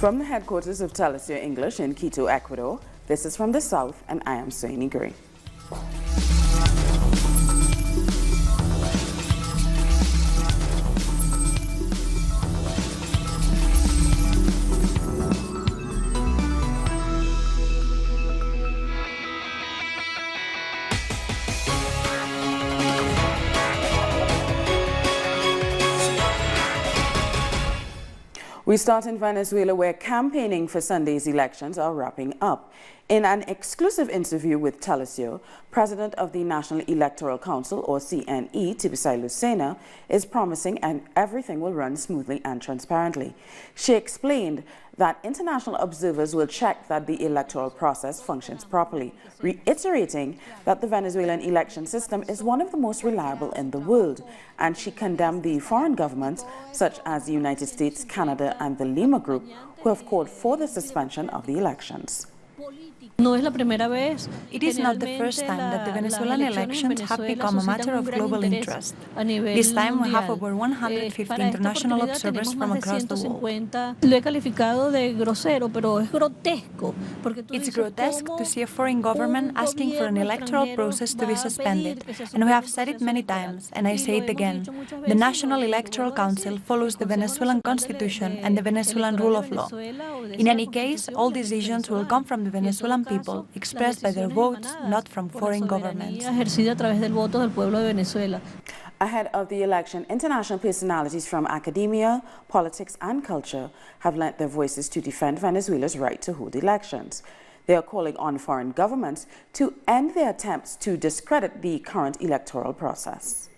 From the headquarters of Telesur English in Quito, Ecuador, this is From the South, and I am Soini Gray. We start in Venezuela, where campaigning for Sunday's elections are wrapping up. In an exclusive interview with Telesur, President of the National Electoral Council, or CNE, Tibisay Lucena, is promising and everything will run smoothly and transparently. She explained that international observers will check that the electoral process functions properly, reiterating that the Venezuelan election system is one of the most reliable in the world, and she condemned the foreign governments, such as the United States, Canada, and the Lima Group, who have called for the suspension of the elections. It is not the first time that the Venezuelan elections have become a matter of global interest. This time we have over 150 international observers from across the world. It's grotesque to see a foreign government asking for an electoral process to be suspended, and we have said it many times, and I say it again. The National Electoral Council follows the Venezuelan Constitution and the Venezuelan rule of law. In any case, all decisions will come from the Venezuelan people, expressed by their votes, not from foreign governments. Ahead of the election, international personalities from academia, politics, and culture have lent their voices to defend Venezuela's right to hold elections. They are calling on foreign governments to end their attempts to discredit the current electoral process.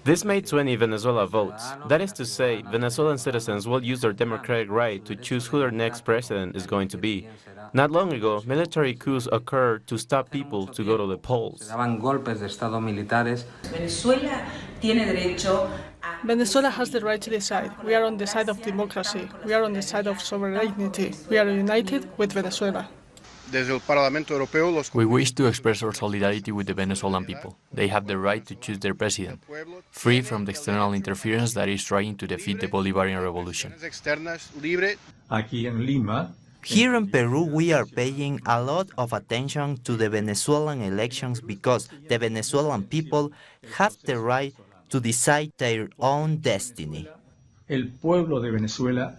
This May 20, Venezuela votes. That is to say, Venezuelan citizens will use their democratic right to choose who their next president is going to be. Not long ago, military coups occurred to stop people to go to the polls. Venezuela has the right to decide. We are on the side of democracy. We are on the side of sovereignty. We are united with Venezuela. We wish to express our solidarity with the Venezuelan people. They have the right to choose their president, free from the external interference that is trying to defeat the Bolivarian revolution. Here in Peru, we are paying a lot of attention to the Venezuelan elections because the Venezuelan people have the right to decide their own destiny. El pueblo de Venezuela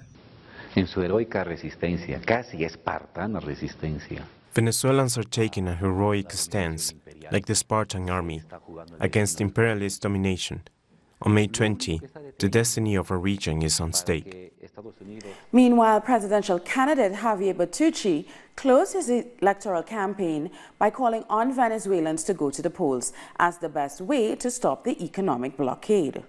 en su heroica resistencia, casi espartana resistencia. Venezuelans are taking a heroic stance, like the Spartan army, against imperialist domination. On May 20, the destiny of our region is on stake. Meanwhile, presidential candidate Javier Bertucci closed his electoral campaign by calling on Venezuelans to go to the polls as the best way to stop the economic blockade.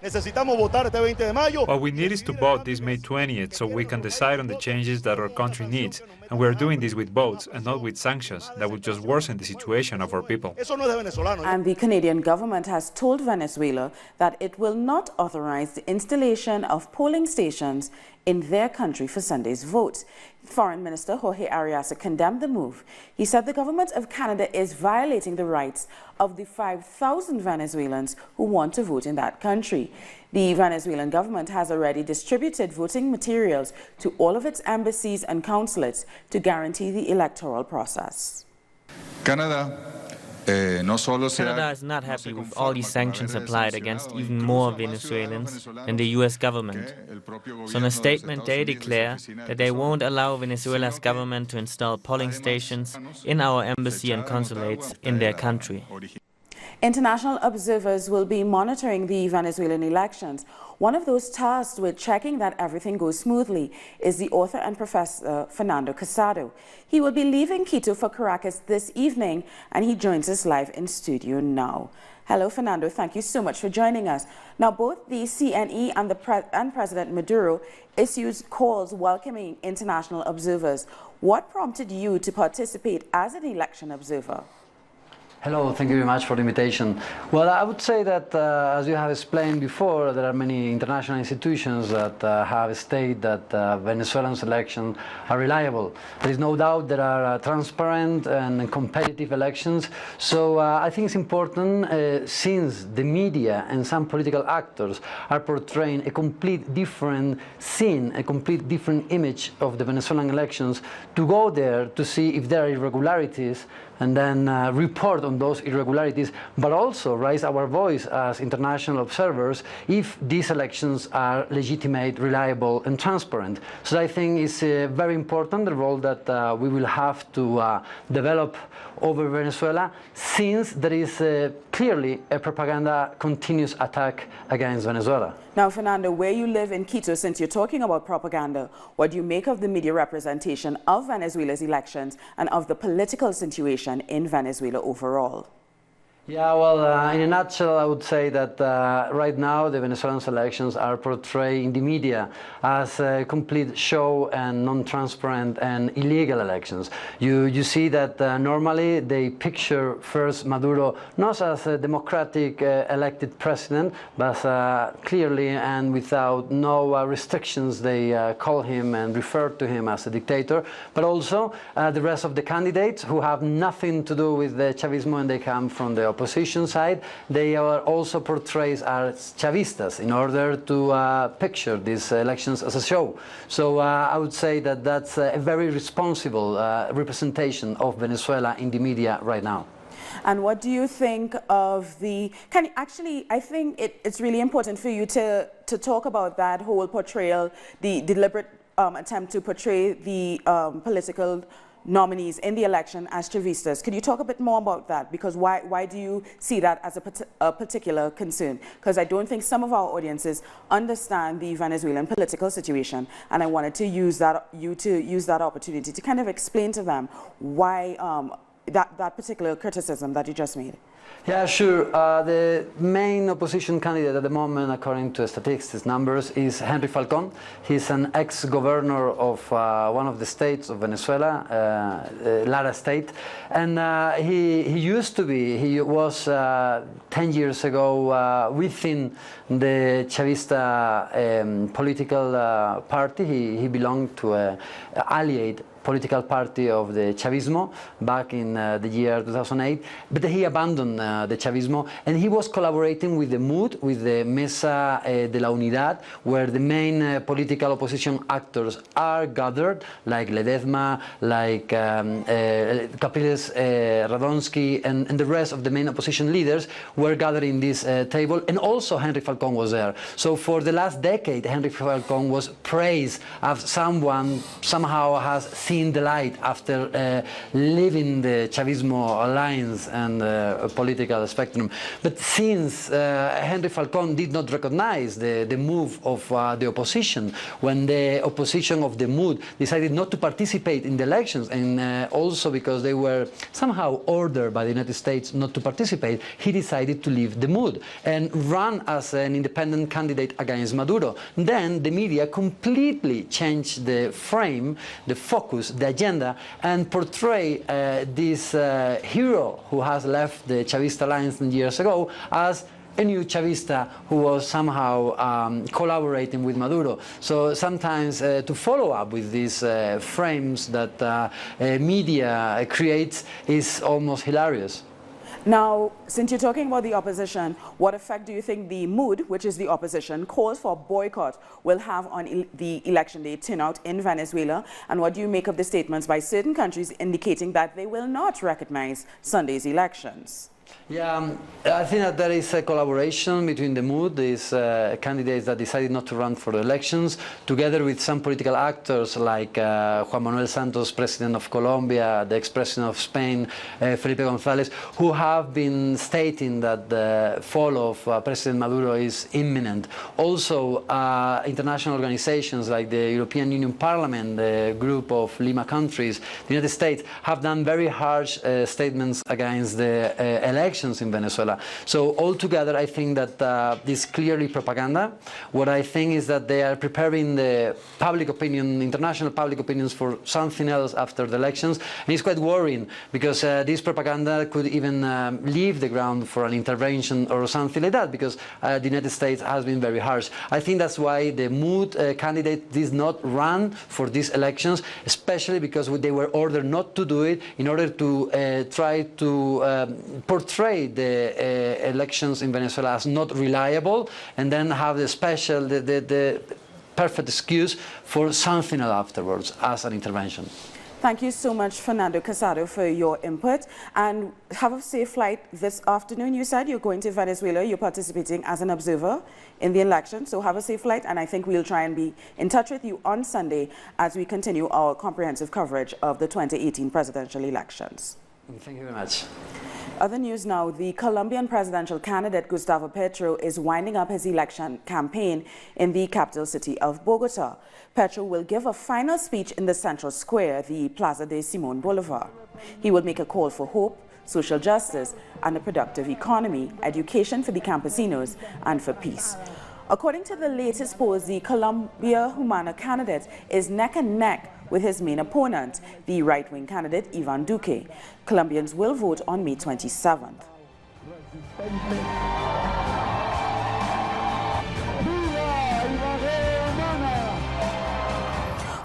What we need is to vote this May 20th so we can decide on the changes that our country needs. And we are doing this with votes and not with sanctions that would just worsen the situation of our people. And the Canadian government has told Venezuela that it will not authorize the installation of polling stations in their country for Sunday's vote. Foreign Minister Jorge Arias condemned the move. He said the government of Canada is violating the rights of the 5,000 Venezuelans who want to vote in that country. The Venezuelan government has already distributed voting materials to all of its embassies and consulates to guarantee the electoral process. Canada is not happy with all these sanctions applied against even more Venezuelans than the U.S. government. So in a statement, they declare that they won't allow Venezuela's government to install polling stations in our embassy and consulates in their country. International observers will be monitoring the Venezuelan elections. One of those tasked with checking that everything goes smoothly is the author and professor Fernando Casado. He will be leaving Quito for Caracas this evening, and he joins us live in studio now. Hello, Fernando. Thank you so much for joining us. Now, both the CNE and President Maduro issued calls welcoming international observers. What prompted you to participate as an election observer? Hello, thank you very much for the invitation. Well, I would say that, as you have explained before, there are many international institutions that have stated that Venezuelan elections are reliable. There is no doubt there are transparent and competitive elections. So I think it's important, since the media and some political actors are portraying a complete different scene, a complete different image of the Venezuelan elections, to go there to see if there are irregularities and then report on those irregularities, but also raise our voice as international observers if these elections are legitimate, reliable, and transparent. So I think it's very important, the role that we will have to develop over Venezuela, since there is clearly a propaganda continuous attack against Venezuela. Now, Fernando, where you live in Quito, since you're talking about propaganda, what do you make of the media representation of Venezuela's elections and of the political situation in Venezuela overall? Yeah, well, in a nutshell, I would say that right now the Venezuelan elections are portrayed in the media as a complete show and non-transparent and illegal elections. You see that normally they picture first Maduro not as a democratic elected president, but clearly and without no restrictions they call him and refer to him as a dictator, but also the rest of the candidates who have nothing to do with the Chavismo and they come from the opposition side, they are also portrayed as Chavistas in order to picture these elections as a show. So I would say that that's a very responsible representation of Venezuela in the media right now. And what do you think of the, I think it's really important for you to talk about that whole portrayal, the deliberate attempt to portray the political nominees in the election as Chavistas. Could you talk a bit more about that? Because why do you see that as a particular concern? Because I don't think some of our audiences understand the Venezuelan political situation, and I wanted to use that opportunity to kind of explain to them why that particular criticism that you just made. Yeah, sure. The main opposition candidate at the moment, according to statistics numbers, is Henry Falcón. He's an ex-governor of one of the states of Venezuela, Lara state, and he was 10 years ago within the Chavista political party. He belonged to an allied political party of the Chavismo back in the year 2008, but he abandoned the Chavismo and he was collaborating with the MUD, with the Mesa de la Unidad, where the main political opposition actors are gathered, like Ledesma, like Capriles Radonsky, and the rest of the main opposition leaders were gathered in this table, and also Henry Falcón was there. So for the last decade, Henry Falcón was praised as someone somehow has seen the light after leaving the Chavismo alliance and political spectrum. But since Henry Falcón did not recognize the move of the opposition, when the opposition of the MUD decided not to participate in the elections, and also because they were somehow ordered by the United States not to participate, he decided to leave the MUD and run as an independent candidate against Maduro. Then the media completely changed the frame, the focus, the agenda, and portray this hero who has left the Chavista alliance years ago as a new Chavista who was somehow collaborating with Maduro. So sometimes to follow up with these frames that media creates is almost hilarious. Now, since you're talking about the opposition, what effect do you think the MUD, which is the opposition, calls for boycott will have on the election day turnout in Venezuela? And what do you make of the statements by certain countries indicating that they will not recognize Sunday's elections? Yeah, I think that there is a collaboration between the MUD, these candidates that decided not to run for the elections, together with some political actors like Juan Manuel Santos, President of Colombia, the ex-President of Spain, Felipe González, who have been stating that the fall of President Maduro is imminent. Also, international organizations like the European Union Parliament, the group of Lima countries, the United States, have done very harsh statements against the elections in Venezuela. So altogether, I think that this is clearly propaganda. What I think is that they are preparing the public opinion, international public opinions, for something else after the elections. And it's quite worrying, because this propaganda could even leave the ground for an intervention or something like that, because the United States has been very harsh. I think that's why the Mood candidate did not run for these elections, especially because they were ordered not to do it in order to try to portray the elections in Venezuela as not reliable, and then have the special, the perfect excuse for something else afterwards as an intervention. Thank you so much, Fernando Casado, for your input, and have a safe flight this afternoon. You said you're going to Venezuela, you're participating as an observer in the election, so have a safe flight, and I think we'll try and be in touch with you on Sunday as we continue our comprehensive coverage of the 2018 presidential elections. Thank you very much. Other news now, the Colombian presidential candidate Gustavo Petro is winding up his election campaign in the capital city of Bogota. Petro will give a final speech in the central square, the Plaza de Simón Bolivar. He will make a call for hope, social justice, and a productive economy, education for the campesinos, and for peace. According to the latest polls, the Colombia Humana candidate is neck and neck with his main opponent, the right-wing candidate Iván Duque. Colombians will vote on May 27th.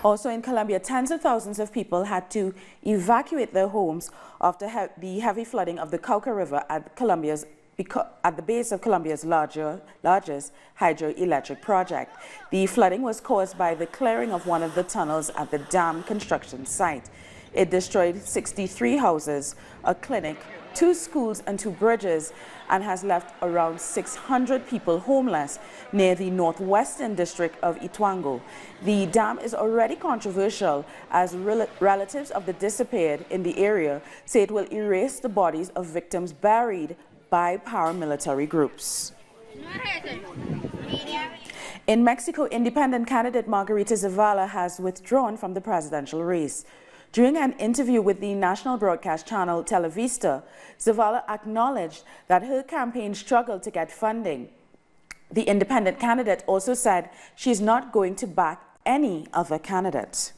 Also in Colombia, tens of thousands of people had to evacuate their homes after the heavy flooding of the Cauca River at the base of Colombia's largest hydroelectric project. The flooding was caused by the clearing of one of the tunnels at the dam construction site. It destroyed 63 houses, a clinic, 2 schools and 2 bridges, and has left around 600 people homeless near the northwestern district of Ituango. The dam is already controversial, as relatives of the disappeared in the area say it will erase the bodies of victims buried by paramilitary groups. In Mexico, independent candidate Margarita Zavala has withdrawn from the presidential race. During an interview with the national broadcast channel Televisa, Zavala acknowledged that her campaign struggled to get funding. The independent candidate also said she is not going to back any other candidate.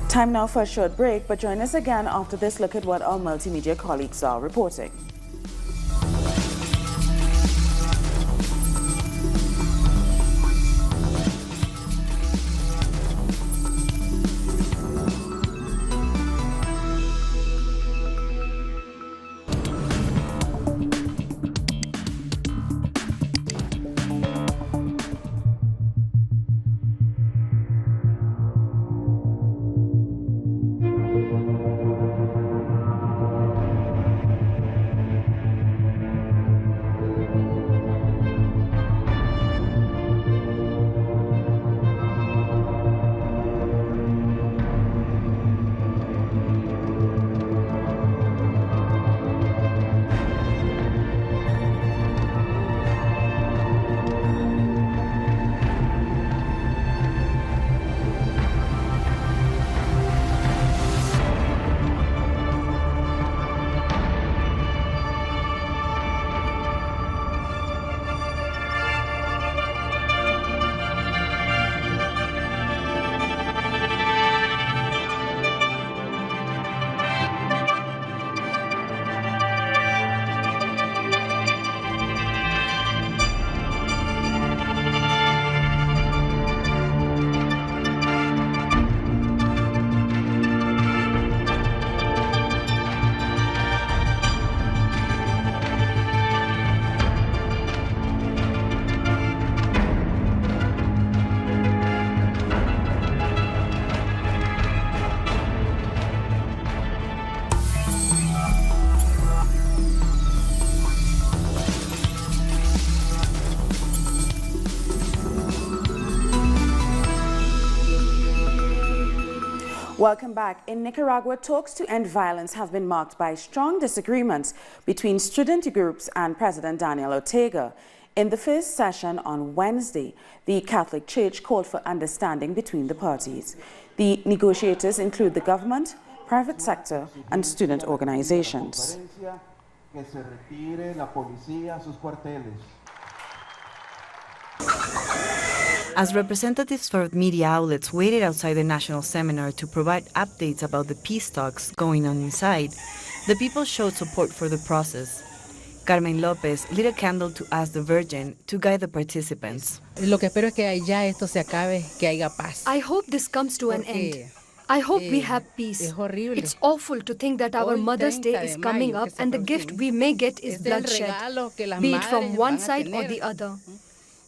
Time now for a short break, but join us again after this look at what our multimedia colleagues are reporting. Welcome back. In Nicaragua, talks to end violence have been marked by strong disagreements between student groups and President Daniel Ortega. In the first session on Wednesday, the Catholic Church called for understanding between the parties. The negotiators include the government, private sector, and student organizations. As representatives for media outlets waited outside the national seminar to provide updates about the peace talks going on inside, the people showed support for the process. Carmen Lopez lit a candle to ask the Virgin to guide the participants. Lo que espero es que ya esto se acabe, que haya paz. I hope this comes to an end. I hope we have peace. It's awful to think that our Mother's Day is coming up and the gift we may get is bloodshed, be it from one side or the other.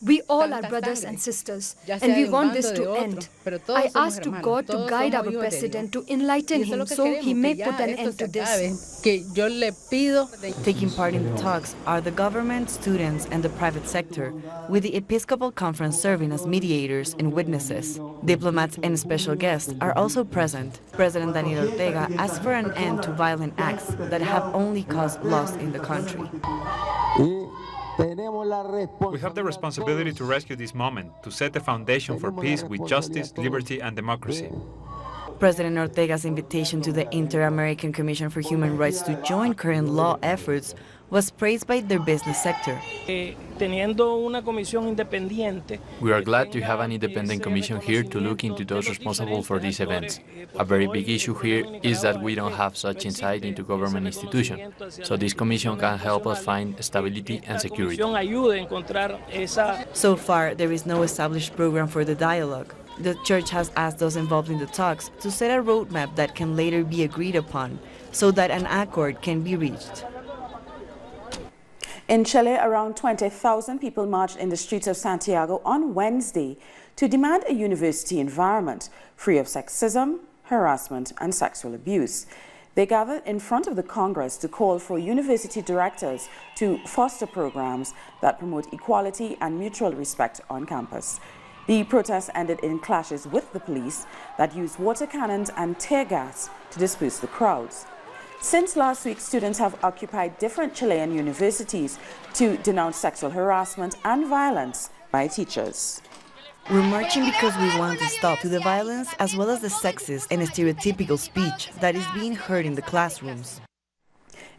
We all are brothers and sisters, and we want this to end. I ask to God to guide our president, to enlighten him so he may put an end to this. Taking part in the talks are the government, students, and the private sector, with the Episcopal Conference serving as mediators and witnesses. Diplomats and special guests are also present. President Daniel Ortega asked for an end to violent acts that have only caused loss in the country. We have the responsibility to rescue this moment, to set the foundation for peace with justice, liberty, and democracy. President Ortega's invitation to the Inter-American Commission for Human Rights to join current law efforts was praised by their business sector. We are glad to have an independent commission here to look into those responsible for these events. A very big issue here is that we don't have such insight into government institutions, so this commission can help us find stability and security. So far, there is no established program for the dialogue. The Church has asked those involved in the talks to set a roadmap that can later be agreed upon, so that an accord can be reached. In Chile, around 20,000 people marched in the streets of Santiago on Wednesday to demand a university environment free of sexism, harassment, and sexual abuse. They gathered in front of the Congress to call for university directors to foster programs that promote equality and mutual respect on campus. The protests ended in clashes with the police that used water cannons and tear gas to disperse the crowds. Since last week, students have occupied different Chilean universities to denounce sexual harassment and violence by teachers. We're marching because we want to stop to the violence as well as the sexist and stereotypical speech that is being heard in the classrooms.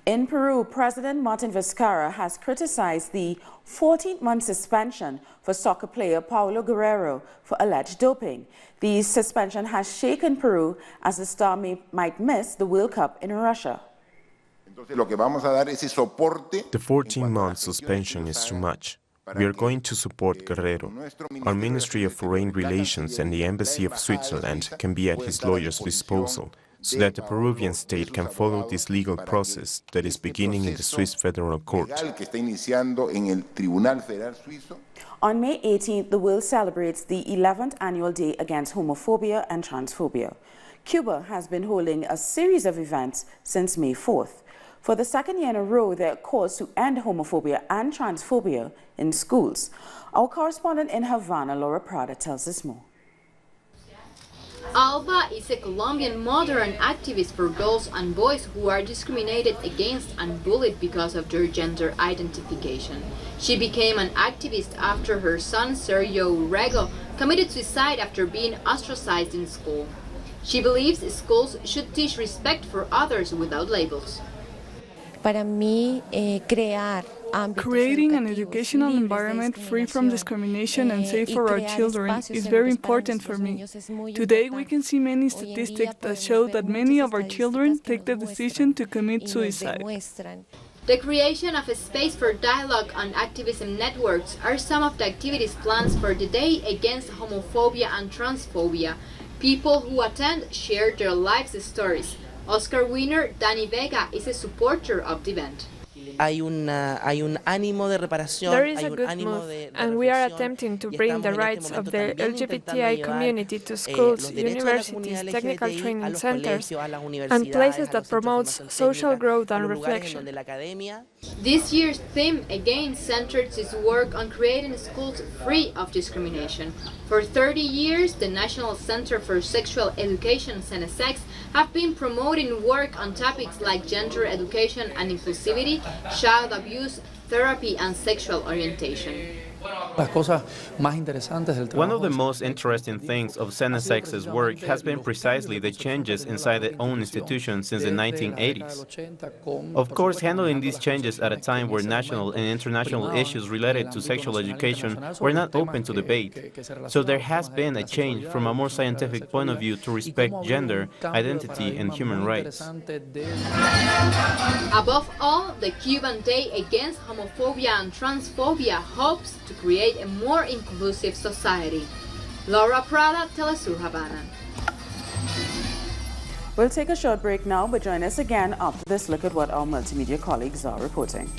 In Peru, President Martin Vizcarra has criticized the 14-month suspension for soccer player Paulo Guerrero for alleged doping. The suspension has shaken Peru as the star might miss the World Cup in Russia. The 14-month suspension is too much. We are going to support Guerrero. Our Ministry of Foreign Relations and the Embassy of Switzerland can be at his lawyer's disposal, so that the Peruvian state can follow this legal process that is beginning in the Swiss Federal Court. On May 18th, the world celebrates the 11th annual day against homophobia and transphobia. Cuba has been holding a series of events since May 4th. For the second year in a row, there are calls to end homophobia and transphobia in schools. Our correspondent in Havana, Laura Prada, tells us more. Alba is a Colombian mother and activist for girls and boys who are discriminated against and bullied because of their gender identification. She became an activist after her son Sergio Urrego committed suicide after being ostracized in school. She believes schools should teach respect for others without labels. Creating an educational environment free from discrimination and safe for our children is very important for me. Today, we can see many statistics that show that many of our children take the decision to commit suicide. The creation of a space for dialogue on activism networks are some of the activities plans for the Day Against Homophobia and Transphobia. People who attend share their lives' stories. Oscar winner Dani Vega is a supporter of the event. There is a good move, and we are attempting to bring the rights of the LGBTI community to schools, universities, technical training centers, and places that promotes social growth and reflection. This year's theme again centered its work on creating schools free of discrimination. For 30 years, the National Center for Sexual Education, CENESEX, have been promoting work on topics like gender education and inclusivity, child abuse, therapy, and sexual orientation. One of the most interesting things of Senasex's work has been precisely the changes inside their own institution since the 1980s. Of course, handling these changes at a time where national and international issues related to sexual education were not open to debate. So there has been a change from a more scientific point of view to respect gender, identity, and human rights. Above all, the Cuban Day Against Homophobia and Transphobia hopes to create a more inclusive society. Laura Prada, Telesur Havana. We'll take a short break now, but join us again after this look at what our multimedia colleagues are reporting.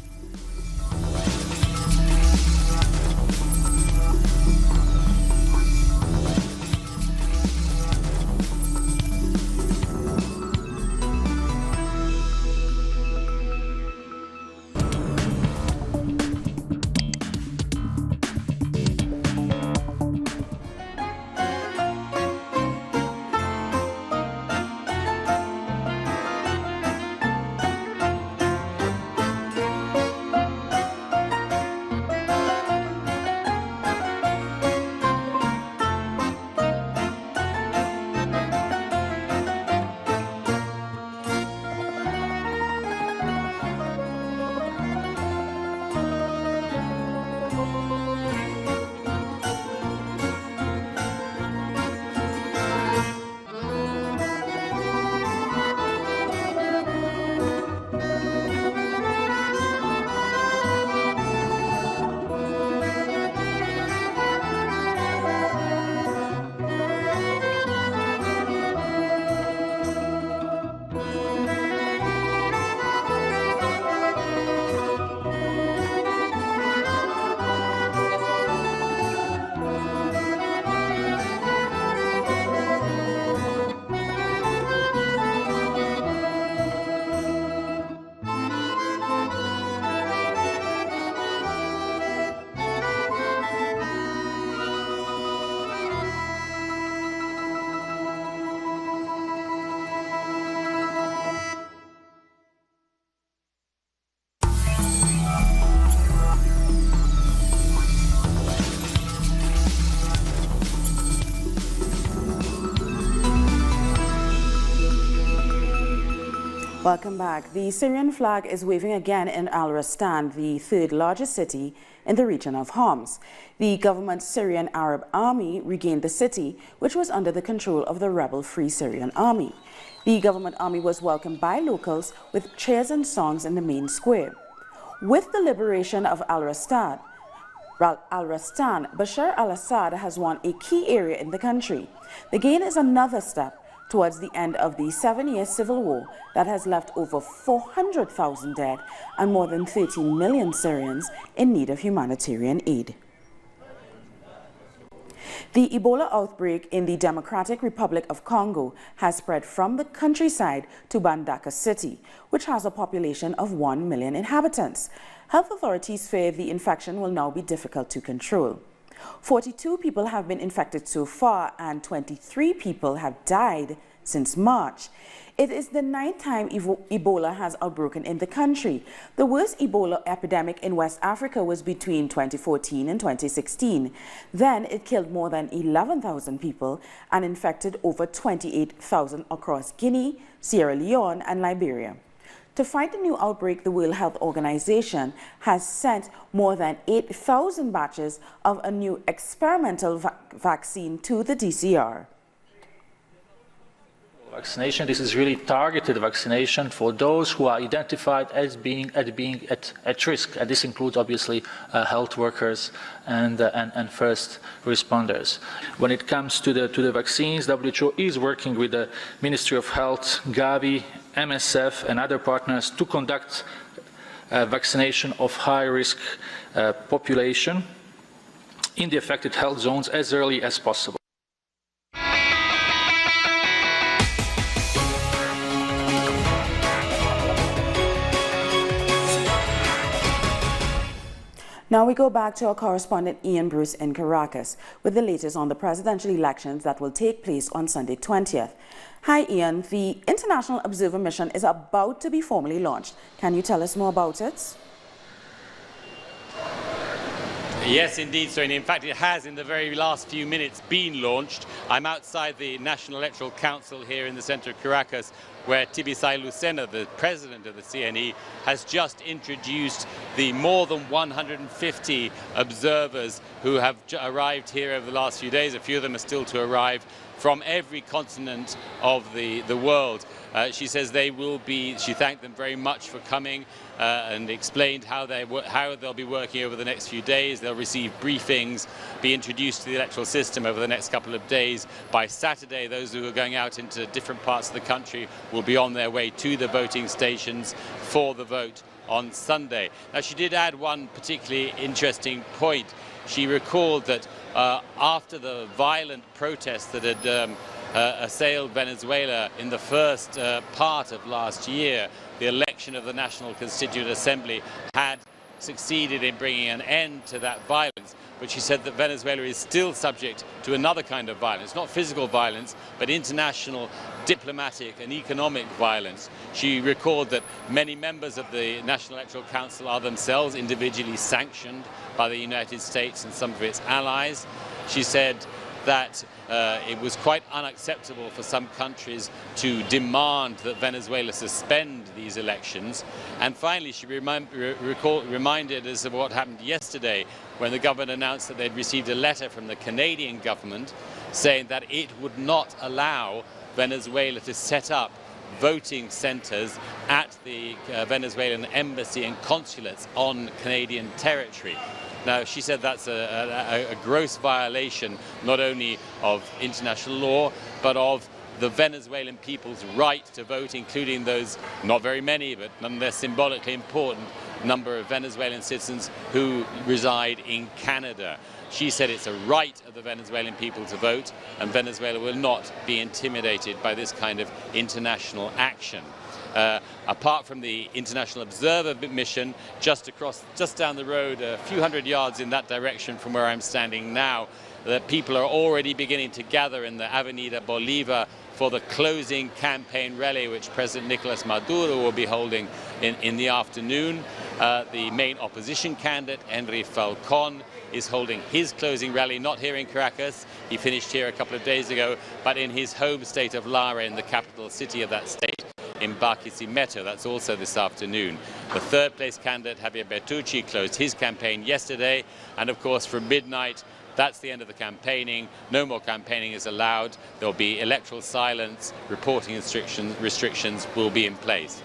Welcome back. The Syrian flag is waving again in Al-Rastan, the third largest city in the region of Homs. The government Syrian Arab Army regained the city, which was under the control of the rebel Free Syrian Army. The government army was welcomed by locals with cheers and songs in the main square. With the liberation of Al-Rastan, Bashar al-Assad has won a key area in the country. The gain is another step towards the end of the 7-year civil war that has left over 400,000 dead and more than 13 million Syrians in need of humanitarian aid. The Ebola outbreak in the Democratic Republic of Congo has spread from the countryside to Bandaka City, which has a population of 1 million inhabitants. Health authorities fear the infection will now be difficult to control. 42 people have been infected so far and 23 people have died since March. It is the 9th time Ebola has outbroken in the country. The worst Ebola epidemic in West Africa was between 2014 and 2016. Then it killed more than 11,000 people and infected over 28,000 across Guinea, Sierra Leone and Liberia. To fight the new outbreak, the World Health Organization has sent more than 8,000 batches of a new experimental vaccine to the DCR. Vaccination, this is really targeted vaccination for those who are identified as being at risk, and this includes obviously health workers and first responders. When it comes to the vaccines, WHO is working with the Ministry of Health, Gavi, MSF and other partners to conduct vaccination of high-risk population in the affected health zones as early as possible. Now we go back to our correspondent Ian Bruce in Caracas with the latest on the presidential elections that will take place on Sunday 20th. Hi Ian, the International Observer Mission is about to be formally launched. Can you tell us more about it? Yes, indeed, so in fact it has in the very last few minutes been launched. I'm outside the National Electoral Council here in the center of Caracas, where Tibisay Lucena, the president of the CNE, has just introduced the more than 150 observers who have arrived here over the last few days. A few of them are still to arrive from every continent of the world. She says she thanked them very much for coming and explained how they'll be working over the next few days. They'll receive briefings, be introduced to the electoral system over the next couple of days. By Saturday, those who are going out into different parts of the country will be on their way to the voting stations for the vote on Sunday. Now, she did add one particularly interesting point. She recalled that after the violent protests that had assailed Venezuela in the first part of last year, the election of the National Constituent Assembly had succeeded in bringing an end to that violence. But she said that Venezuela is still subject to another kind of violence, not physical violence, but international diplomatic and economic violence. She recalled that many members of the National Electoral Council are themselves individually sanctioned by the United States and some of its allies. She said that it was quite unacceptable for some countries to demand that Venezuela suspend these elections. And finally, she reminded us of what happened yesterday when the government announced that they'd received a letter from the Canadian government saying that it would not allow Venezuela to set up voting centers at the Venezuelan embassy and consulates on Canadian territory. Now, she said that's a gross violation not only of international law, but of the Venezuelan people's right to vote, including those, not very many, but nonetheless symbolically important, number of Venezuelan citizens who reside in Canada. She said it's a right of the Venezuelan people to vote, and Venezuela will not be intimidated by this kind of international action. Apart from the International Observer mission, just down the road, a few hundred yards in that direction from where I'm standing now, the people are already beginning to gather in the Avenida Bolivar for the closing campaign rally, which President Nicolas Maduro will be holding in the afternoon. The main opposition candidate, Henry Falcón, is holding his closing rally, not here in Caracas. He finished here a couple of days ago, but in his home state of Lara, in the capital city of that state, in Barquisimeto. That's also this afternoon. The third place candidate, Javier Bertucci, closed his campaign yesterday, and of course from midnight, that's the end of the campaigning. No more campaigning is allowed. There'll be electoral silence. Reporting restrictions will be in place.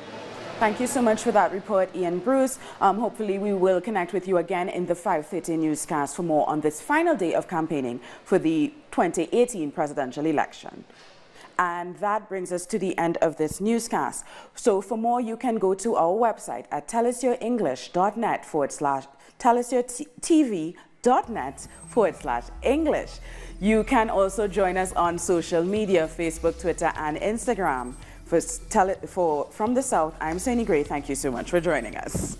Thank you so much for that report, Ian Bruce. Hopefully we will connect with you again in the 5:30 newscast for more on this final day of campaigning for the 2018 presidential election. And that brings us to the end of this newscast. So for more, you can go to our website at telesioenglish.net/telesioTV.net/English. You can also join us on social media, Facebook, Twitter, and Instagram. From the South, I'm Sunny Gray. Thank you so much for joining us.